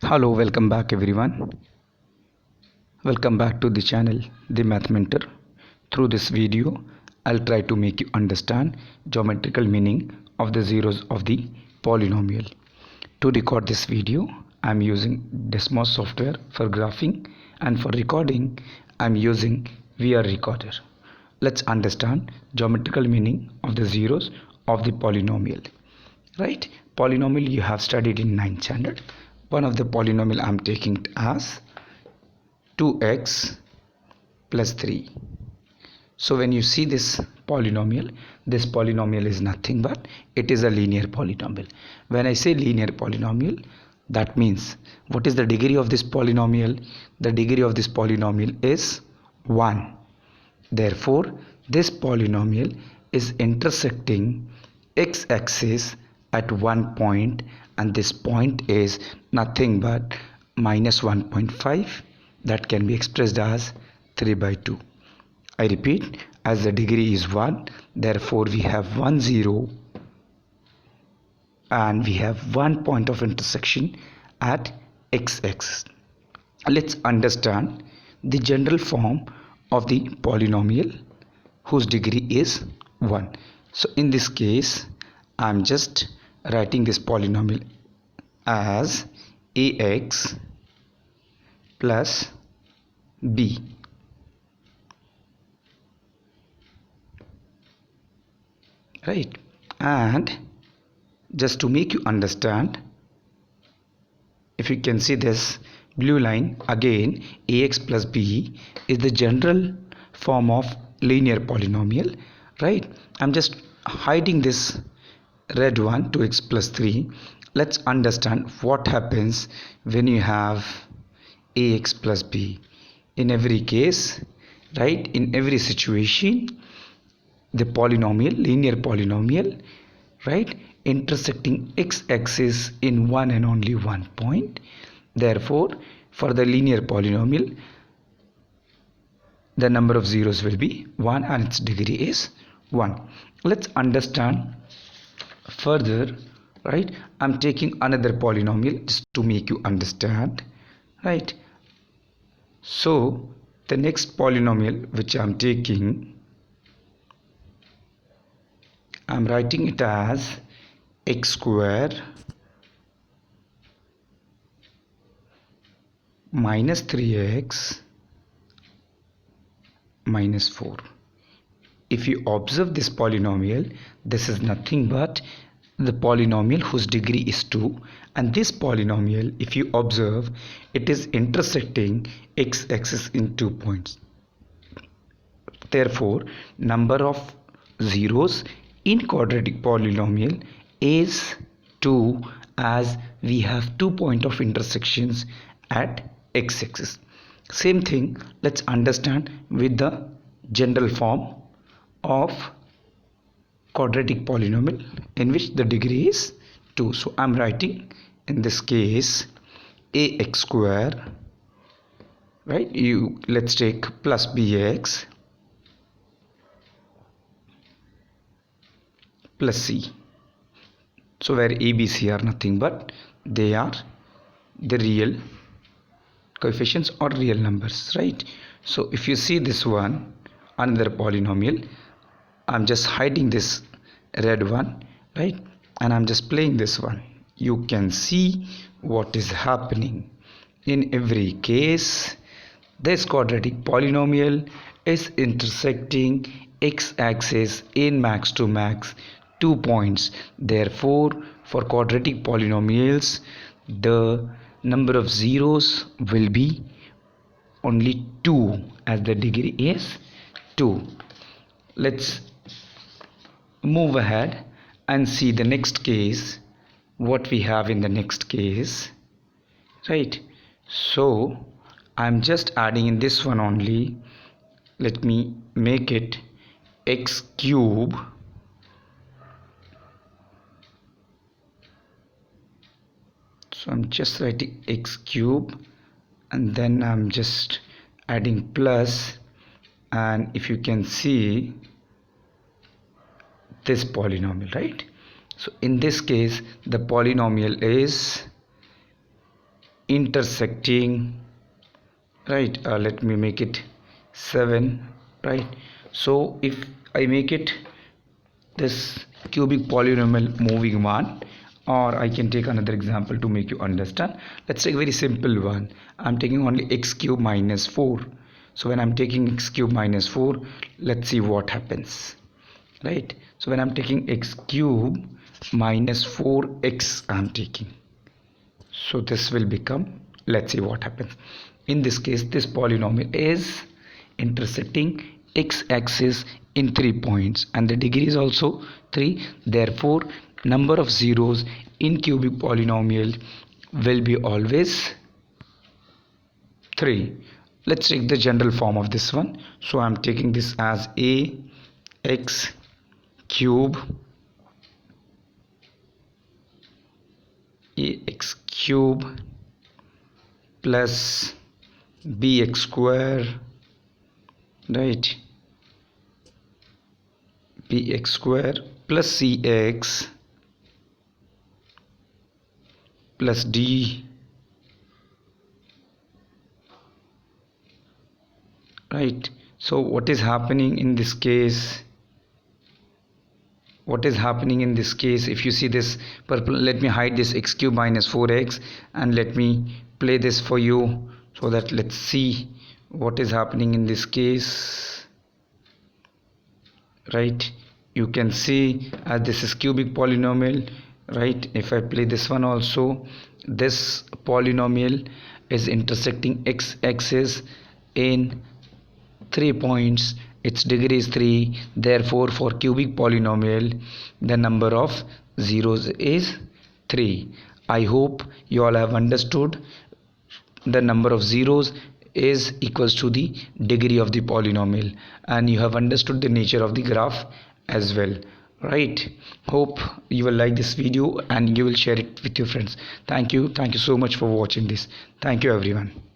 Hello, welcome back everyone. Welcome back to the channel The Math Mentor. Through this video, I'll try to make you understand geometrical meaning of the zeros of the polynomial. To record this video, I'm using Desmos software for graphing, and for recording, I'm using VR Recorder. Let's understand geometrical meaning of the zeros of the polynomial. Right? Polynomial you have studied in 9th standard. One of the polynomial I'm taking it as 2x plus 3. So when you see this polynomial is nothing but it is a linear polynomial. When I say linear polynomial, that means what is the degree of this polynomial? The degree of this polynomial is 1. Therefore, this polynomial is intersecting x-axis at one point, and this point is nothing but minus 1.5. That can be expressed as 3 by 2. I repeat, as the degree is 1, therefore we have 1 0 and we have one point of intersection at x-axis. Let's understand the general form of the polynomial whose degree is 1. So in this case, I'm just writing this polynomial as ax plus b. Right? And just to make you understand, if you can see this blue line, again ax plus b is the general form of linear polynomial. Right? I'm just hiding this red one, 2x plus 3. Let's understand what happens when you have ax plus b. In every case, right, in every situation, the polynomial, linear polynomial, right, intersecting x-axis in one and only one point. Therefore, for the linear polynomial, the number of zeros will be 1 and its degree is 1. Let's understand further. Right, I'm taking another polynomial just to make you understand. Right, so the next polynomial which I'm taking, I'm writing it as x square minus 3x minus 4. If you observe this polynomial, this is nothing but the polynomial whose degree is 2, and this polynomial, if you observe, it is intersecting x-axis in 2 points. Therefore, number of zeros in quadratic polynomial is 2, as we have 2 points of intersections at x-axis. Same thing, let's understand with the general form of quadratic polynomial in which the degree is 2. So I'm writing in this case ax square, right, let's take plus bx plus c. So where a, b, c are nothing but they are the real coefficients or real numbers. Right, so if you see this one, another polynomial, I'm just hiding this red one, right, and I'm just playing this one. You can see what is happening. In every case, this quadratic polynomial is intersecting x-axis in max to max 2 points. Therefore, for quadratic polynomials, the number of zeros will be only 2, as the degree is 2. Let's move ahead and see the next case, what we have in the next case. Right, so I'm just adding in this one only. Let me make it x cube so I'm just writing x cube, and then I'm just adding plus, and if you can see this polynomial, right, so in this case the polynomial is intersecting, right? Let me make it 7, right? So if I make it this cubic polynomial moving one, or I can take another example to make you understand. Let's take a very simple one. I'm taking only x cube minus 4. So when I'm taking x cube minus 4, let's see what happens, right? So when I'm taking x cube minus 4x, I'm taking, so this will become, let's see what happens. In this case, this polynomial is intersecting x-axis in 3 points and the degree is also 3. Therefore, number of zeros in cubic polynomial will be always 3. Let's take the general form of this one. So I'm taking this as ax cube plus bx square, right? Bx square plus cx plus d, right? So what is happening in this case? If you see this purple, let me hide this x cube minus 4x and let me play this for you so that let's see what is happening in this case, right? You can see this is cubic polynomial, right? If I play this one also, this polynomial is intersecting x-axis in 3 points. Its degree is 3. Therefore, for cubic polynomial, the number of zeros is 3. I hope you all have understood. The number of zeros is equals to the degree of the polynomial, and you have understood the nature of the graph as well, right? Hope you will like this video and you will share it with your friends. Thank you so much for watching this. Thank you everyone.